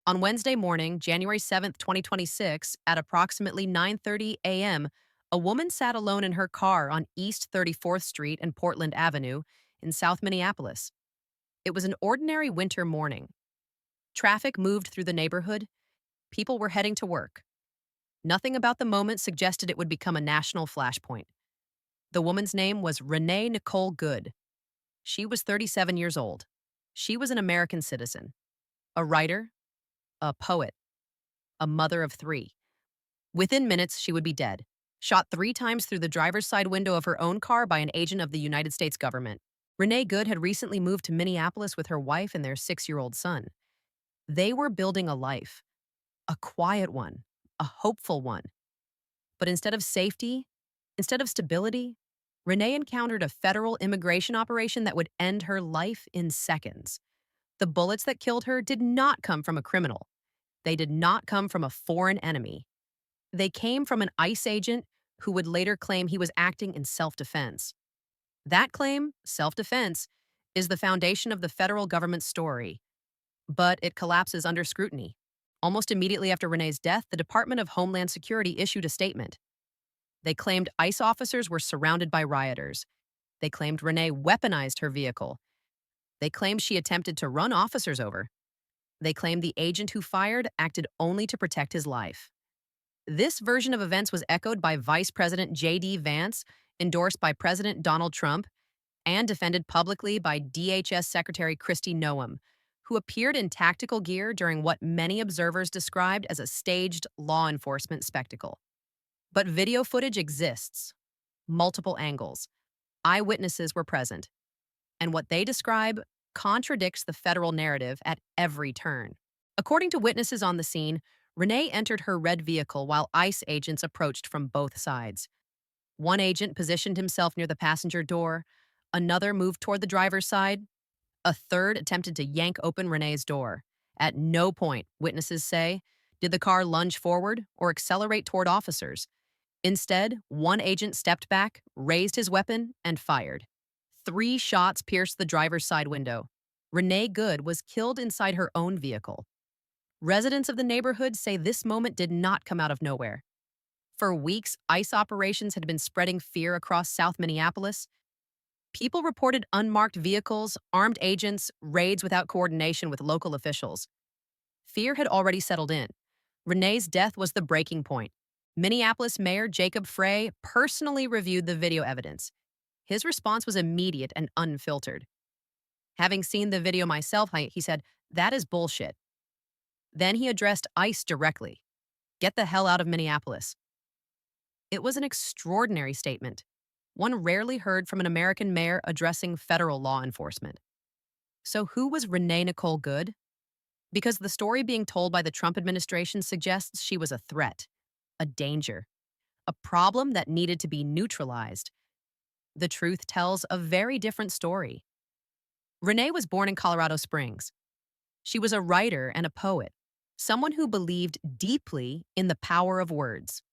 On Wednesday morning, January 7th, 2026, at approximately 9:30 a.m., a woman sat alone in her car on East 34th Street and Portland Avenue in South Minneapolis. It was an ordinary winter morning. Traffic moved through the neighborhood. People were heading to work. Nothing about the moment suggested it would become a national flashpoint. The woman's name was Renee Nicole Good. She was 37 years old. She was an American citizen, a writer, a poet, a mother of three. Within minutes, she would be dead, shot 3 times through the driver's side window of her own car by an agent of the United States government. Renee Good had recently moved to Minneapolis with her wife and their 6-year-old son. They were building a life, a quiet one, a hopeful one. But instead of safety, instead of stability, Renee encountered a federal immigration operation that would end her life in seconds. The bullets that killed her did not come from a criminal. They did not come from a foreign enemy. They came from an ICE agent who would later claim he was acting in self-defense. That claim, self-defense, is the foundation of the federal government's story. But it collapses under scrutiny. Almost immediately after Renee's death, the Department of Homeland Security issued a statement. They claimed ICE officers were surrounded by rioters. They claimed Renee weaponized her vehicle. They claimed she attempted to run officers over. They claimed the agent who fired acted only to protect his life. This version of events was echoed by Vice President J.D. Vance, endorsed by President Donald Trump, and defended publicly by DHS Secretary Kristi Noem, who appeared in tactical gear during what many observers described as a staged law enforcement spectacle. But video footage exists, multiple angles. Eyewitnesses were present, and what they describe contradicts the federal narrative at every turn. According to witnesses on the scene, Renee entered her red vehicle while ICE agents approached from both sides. One agent positioned himself near the passenger door, another moved toward the driver's side, a third attempted to yank open Renee's door. At no point, witnesses say, did the car lunge forward or accelerate toward officers. Instead, one agent stepped back, raised his weapon, and fired. 3 shots pierced the driver's side window. Renee Good was killed inside her own vehicle. Residents of the neighborhood say this moment did not come out of nowhere. For weeks, ICE operations had been spreading fear across South Minneapolis. People reported unmarked vehicles, armed agents, raids without coordination with local officials. Fear had already settled in. Renee's death was the breaking point. Minneapolis Mayor Jacob Frey personally reviewed the video evidence. His response was immediate and unfiltered. Having seen the video myself, he said, "That is bullshit." Then he addressed ICE directly. "Get the hell out of Minneapolis." It was an extraordinary statement, one rarely heard from an American mayor addressing federal law enforcement. So who was Renee Nicole Good? Because the story being told by the Trump administration suggests she was a threat, a danger, a problem that needed to be neutralized. The truth tells a very different story. Renee was born in Colorado Springs. She was a writer and a poet, someone who believed deeply in the power of words.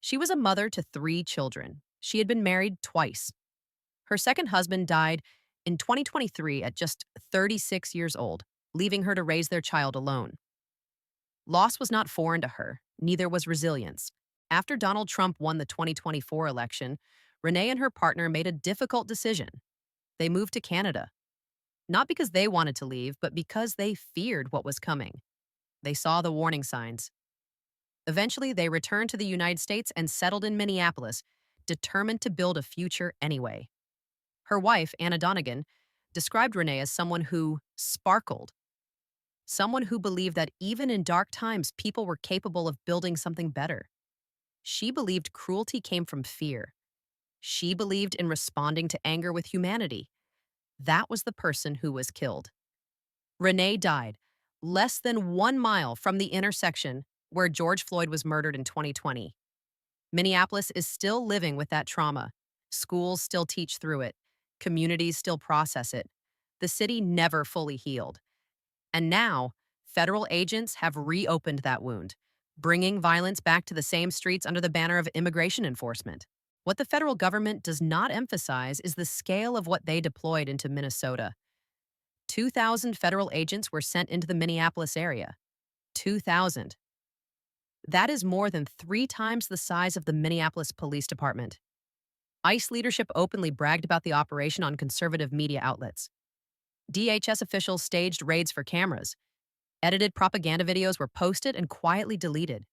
She was a mother to 3 children. She had been married twice. Her second husband died in 2023 at just 36 years old, leaving her to raise their child alone. Loss was not foreign to her, neither was resilience. After Donald Trump won the 2024 election, Renee and her partner made a difficult decision. They moved to Canada. Not because they wanted to leave, but because they feared what was coming. They saw the warning signs. Eventually, they returned to the United States and settled in Minneapolis, determined to build a future anyway. Her wife, Anna Donegan, described Renee as someone who sparkled, someone who believed that even in dark times, people were capable of building something better. She believed cruelty came from fear. She believed in responding to anger with humanity. That was the person who was killed. Renee died less than 1 mile from the intersection where George Floyd was murdered in 2020. Minneapolis is still living with that trauma. Schools still teach through it. Communities still process it. The city never fully healed. And now, federal agents have reopened that wound, bringing violence back to the same streets under the banner of immigration enforcement. What the federal government does not emphasize is the scale of what they deployed into Minnesota. 2,000 federal agents were sent into the Minneapolis area. 2,000. That is more than 3 times the size of the Minneapolis Police Department. ICE leadership openly bragged about the operation on conservative media outlets. DHS officials staged raids for cameras. Edited propaganda videos were posted and quietly deleted.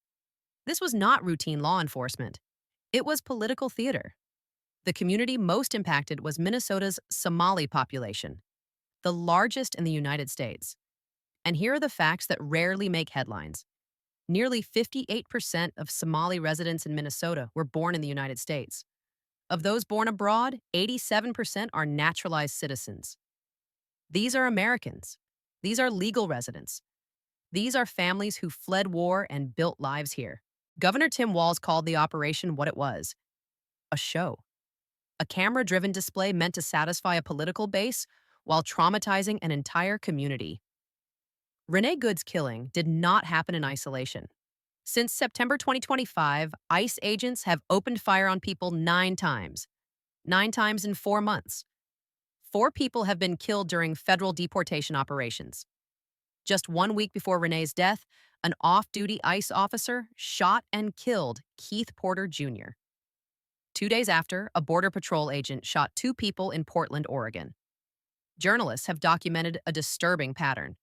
This was not routine law enforcement. It was political theater. The community most impacted was Minnesota's Somali population, the largest in the United States. And here are the facts that rarely make headlines. Nearly 58% of Somali residents in Minnesota were born in the United States. Of those born abroad, 87% are naturalized citizens. These are Americans. These are legal residents. These are families who fled war and built lives here. Governor Tim Walz called the operation what it was: a show. A camera-driven display meant to satisfy a political base while traumatizing an entire community. Renee Good's killing did not happen in isolation. Since September 2025, ICE agents have opened fire on people 9 times. 9 times in 4 months. 4 people have been killed during federal deportation operations. Just 1 week before Renee's death, an off-duty ICE officer shot and killed Keith Porter Jr. 2 days after, a Border Patrol agent shot 2 people in Portland, Oregon. Journalists have documented a disturbing pattern.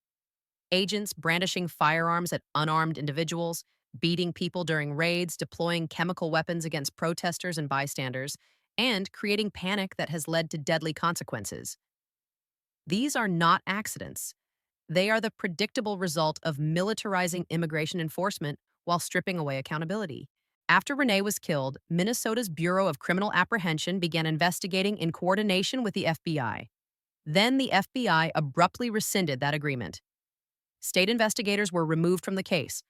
Agents brandishing firearms at unarmed individuals, beating people during raids, deploying chemical weapons against protesters and bystanders, and creating panic that has led to deadly consequences. These are not accidents. They are the predictable result of militarizing immigration enforcement while stripping away accountability. After Renee was killed, Minnesota's Bureau of Criminal Apprehension began investigating in coordination with the FBI. Then the FBI abruptly rescinded that agreement. State investigators were removed from the case.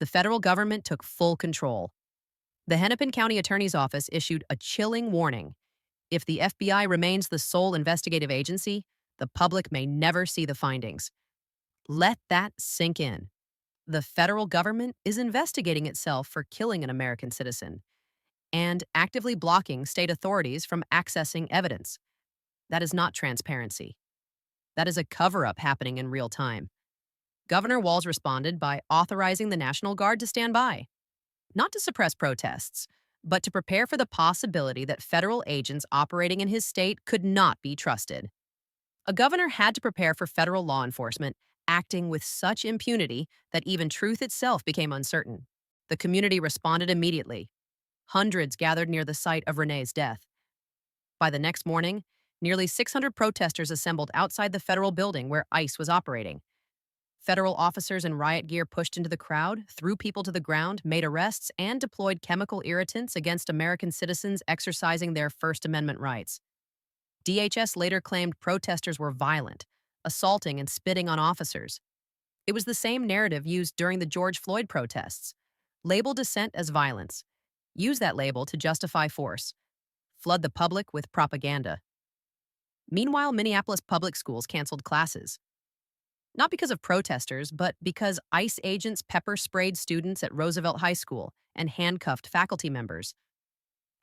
The federal government took full control. The Hennepin County Attorney's Office issued a chilling warning. If the FBI remains the sole investigative agency, the public may never see the findings. Let that sink in. The federal government is investigating itself for killing an American citizen and actively blocking state authorities from accessing evidence. That is not transparency. That is a cover-up happening in real time. Governor Walz responded by authorizing the National Guard to stand by, not to suppress protests, but to prepare for the possibility that federal agents operating in his state could not be trusted. A governor had to prepare for federal law enforcement acting with such impunity that even truth itself became uncertain. The community responded immediately. Hundreds gathered near the site of Renee's death. By the next morning, nearly 600 protesters assembled outside the federal building where ICE was operating. Federal officers in riot gear pushed into the crowd, threw people to the ground, made arrests, and deployed chemical irritants against American citizens exercising their First Amendment rights. DHS later claimed protesters were violent, assaulting and spitting on officers. It was the same narrative used during the George Floyd protests. Label dissent as violence. Use that label to justify force. Flood the public with propaganda. Meanwhile, Minneapolis public schools canceled classes. Not because of protesters, but because ICE agents pepper-sprayed students at Roosevelt High School and handcuffed faculty members.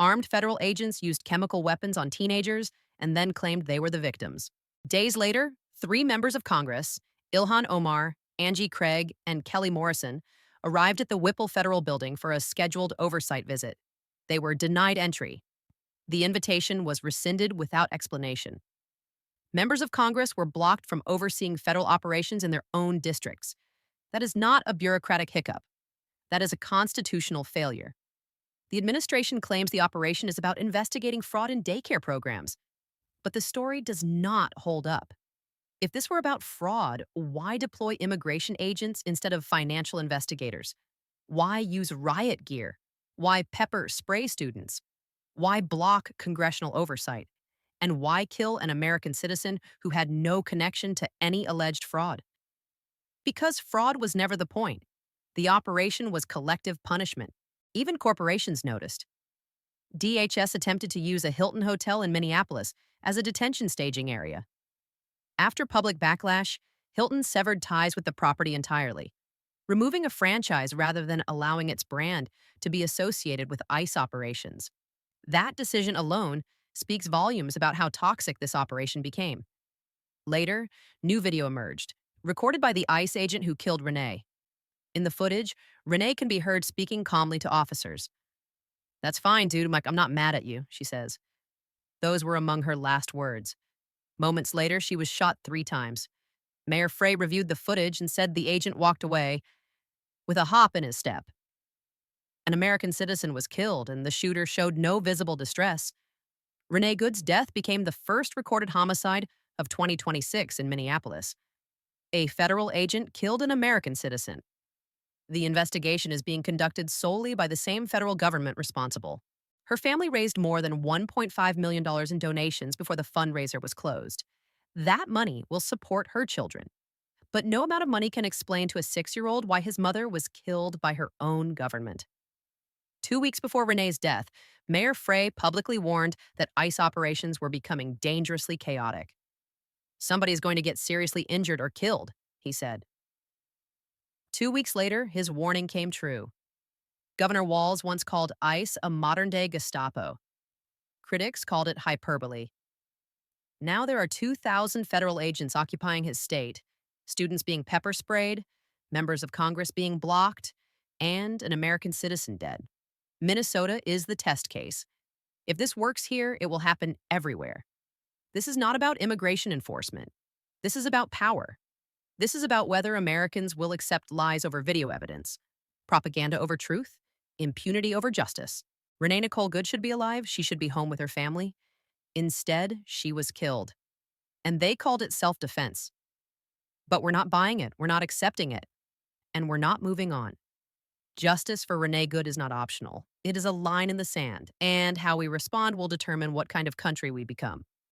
Armed federal agents used chemical weapons on teenagers and then claimed they were the victims. Days later, 3 members of Congress, Ilhan Omar, Angie Craig, and Kelly Morrison, arrived at the Whipple Federal Building for a scheduled oversight visit. They were denied entry. The invitation was rescinded without explanation. Members of Congress were blocked from overseeing federal operations in their own districts. That is not a bureaucratic hiccup. That is a constitutional failure. The administration claims the operation is about investigating fraud in daycare programs. But the story does not hold up. If this were about fraud, why deploy immigration agents instead of financial investigators? Why use riot gear? Why pepper spray students? Why block congressional oversight? And why kill an American citizen who had no connection to any alleged fraud? Because fraud was never the point. The operation was collective punishment. Even corporations noticed. DHS attempted to use a Hilton hotel in Minneapolis as a detention staging area. After public backlash, Hilton severed ties with the property entirely, removing a franchise rather than allowing its brand to be associated with ICE operations. That decision alone speaks volumes about how toxic this operation became. Later, new video emerged, recorded by the ICE agent who killed Renee. In the footage, Renee can be heard speaking calmly to officers. That's fine, dude. I'm not mad at you, she says. Those were among her last words. Moments later, she was shot 3 times. Mayor Frey reviewed the footage and said the agent walked away with a hop in his step. An American citizen was killed, and the shooter showed no visible distress. Renee Good's death became the first recorded homicide of 2026 in Minneapolis. A federal agent killed an American citizen. The investigation is being conducted solely by the same federal government responsible. Her family raised more than $1.5 million in donations before the fundraiser was closed. That money will support her children. But no amount of money can explain to a 6-year-old why his mother was killed by her own government. 2 weeks before Renee's death, Mayor Frey publicly warned that ICE operations were becoming dangerously chaotic. Somebody is going to get seriously injured or killed, he said. 2 weeks later, his warning came true. Governor Walz once called ICE a modern-day Gestapo. Critics called it hyperbole. Now there are 2,000 federal agents occupying his state, students being pepper sprayed, members of Congress being blocked, and an American citizen dead. Minnesota is the test case. If this works here, it will happen everywhere. This is not about immigration enforcement. This is about power. This is about whether Americans will accept lies over video evidence, propaganda over truth, impunity over justice. Renee Nicole Good should be alive. She should be home with her family. Instead, she was killed. And they called it self-defense. But we're not buying it. We're not accepting it. And we're not moving on. Justice for Renee Good is not optional. It is a line in the sand, and how we respond will determine what kind of country we become.